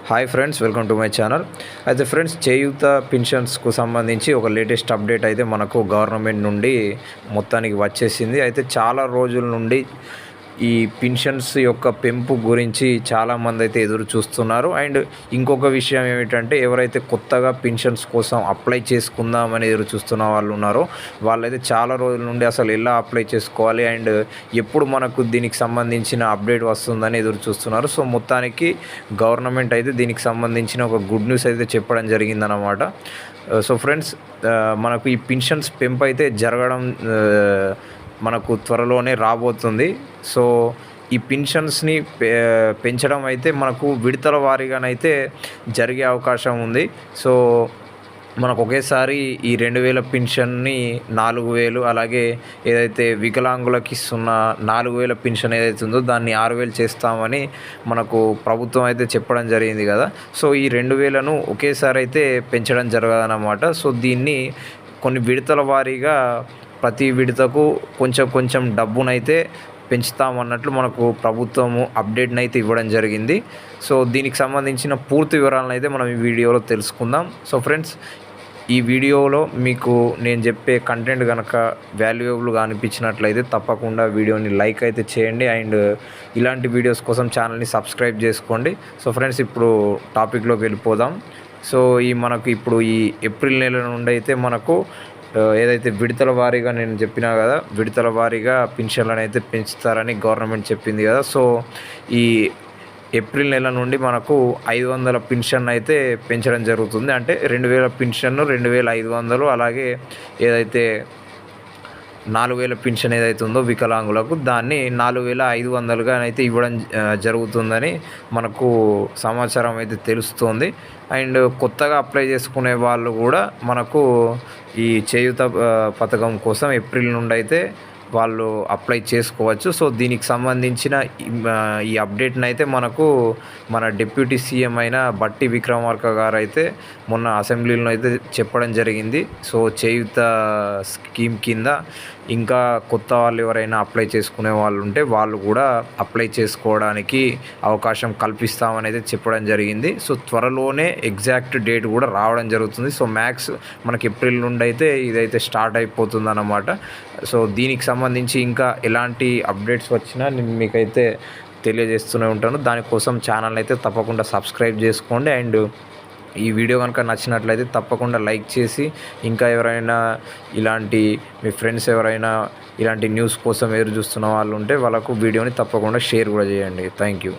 Hi friends, welcome to my channel. అయితే friends, చేయూత పెన్షన్స్కు సంబంధించి ఒక లేటెస్ట్ అప్డేట్ అయితే మనకు గవర్నమెంట్ నుండి మొత్తానికి వచ్చేసింది. అయితే చాలా రోజుల నుండి ఈ పెన్షన్స్ యొక్క పెంపు గురించి చాలామంది అయితే ఎదురు చూస్తున్నారు. అండ్ ఇంకొక విషయం ఏమిటంటే, ఎవరైతే కొత్తగా పెన్షన్స్ కోసం అప్లై చేసుకుందామని ఎదురు చూస్తున్న వాళ్ళు ఉన్నారో వాళ్ళైతే చాలా రోజుల నుండి అసలు ఎలా అప్లై చేసుకోవాలి అండ్ ఎప్పుడు మనకు దీనికి సంబంధించిన అప్డేట్ వస్తుందని ఎదురు చూస్తున్నారు. సో మొత్తానికి గవర్నమెంట్ అయితే దీనికి సంబంధించిన ఒక గుడ్ న్యూస్ అయితే చెప్పడం జరిగిందనమాట. సో ఫ్రెండ్స్, మనకు ఈ పెన్షన్స్ పెంపు అయితే జరగడం మనకు త్వరలోనే రాబోతుంది. సో ఈ పెన్షన్స్ని పెంచడం అయితే మనకు విడతల వారీగానైతే జరిగే అవకాశం ఉంది. సో మనకు ఒకేసారి ఈ 2000 పెన్షన్ని 4000, అలాగే ఏదైతే వికలాంగులకు ఇస్తున్న 4000 పెన్షన్ ఏదైతే ఉందో దాన్ని 6000 చేస్తామని మనకు ప్రభుత్వం అయితే చెప్పడం జరిగింది కదా. సో ఈ 2000ను ఒకేసారి అయితే పెంచడం జరగదన్నమాట. సో దీన్ని కొన్ని విడతల వారీగా ప్రతి విడతకు కొంచెం డబ్బునైతే పెంచుతామన్నట్లు మనకు ప్రభుత్వము అప్డేట్ని అయితే ఇవ్వడం జరిగింది. సో దీనికి సంబంధించిన పూర్తి వివరాలను అయితే మనం ఈ వీడియోలో తెలుసుకుందాం. సో ఫ్రెండ్స్, ఈ వీడియోలో మీకు నేను చెప్పే కంటెంట్ కనుక వాల్యుయబుల్గా అనిపించినట్లయితే తప్పకుండా వీడియోని లైక్ అయితే చేయండి అండ్ ఇలాంటి వీడియోస్ కోసం ఛానల్ని సబ్స్క్రైబ్ చేసుకోండి. సో ఫ్రెండ్స్, ఇప్పుడు టాపిక్లోకి వెళ్ళిపోదాం. సో మనకు ఇప్పుడు ఈ ఏప్రిల్ నెల నుండి అయితే మనకు ఏదైతే విడతల వారీగా నేను చెప్పినా కదా, విడతల వారీగా పెన్షన్లను అయితే పెంచుతారని గవర్నమెంట్ చెప్పింది కదా. సో ఈ ఏప్రిల్ నెల నుండి మనకు 500 పెన్షన్ అయితే పెంచడం జరుగుతుంది. అంటే 2000 పెన్షన్ 2500, అలాగే ఏదైతే 4000 పెన్షన్ ఏదైతే ఉందో వికలాంగులకు దాన్ని 4500గా అయితే ఇవ్వడం జరుగుతుందని మనకు సమాచారం అయితే తెలుస్తోంది. అండ్ కొత్తగా అప్లై చేసుకునే వాళ్ళు కూడా మనకు ఈ చేయూత పథకం కోసం ఏప్రిల్ నుండి అయితే వాళ్ళు అప్లై చేసుకోవచ్చు. సో దీనికి సంబంధించిన ఈ అప్డేట్ని అయితే మనకు మన డిప్యూటీ సీఎం అయిన బట్టి విక్రమార్క గారు అయితే మొన్న అసెంబ్లీలో అయితే చెప్పడం జరిగింది. సో చేయూత స్కీమ్ కింద ఇంకా కొత్త వాళ్ళు ఎవరైనా అప్లై చేసుకునే వాళ్ళు ఉంటే వాళ్ళు కూడా అప్లై చేసుకోవడానికి అవకాశం కల్పిస్తామని అయితే చెప్పడం జరిగింది. సో త్వరలోనే ఎగ్జాక్ట్ డేట్ కూడా రావడం జరుగుతుంది. సో మ్యాక్స్ మనకి ఏప్రిల్ నుండి అయితే ఇదైతే స్టార్ట్ అయిపోతుంది అన్నమాట. సో దీనికి సంబంధించి ఇంకా ఎలాంటి అప్డేట్స్ వచ్చినా నేను మీకైతే తెలియజేస్తూనే ఉంటాను. దానికోసం ఛానల్ అయితే తప్పకుండా సబ్స్క్రైబ్ చేసుకోండి. అండ్ ఈ వీడియో కనుక నచ్చినట్లయితే తప్పకుండా లైక్ చేసి, ఇంకా ఎవరైనా ఇలాంటి మీ ఫ్రెండ్స్ ఎవరైనా ఇలాంటి న్యూస్ కోసం ఎదురు చూస్తున్న వాళ్ళు ఉంటే వాళ్ళకు వీడియోని తప్పకుండా షేర్ కూడా చేయండి. Thank you.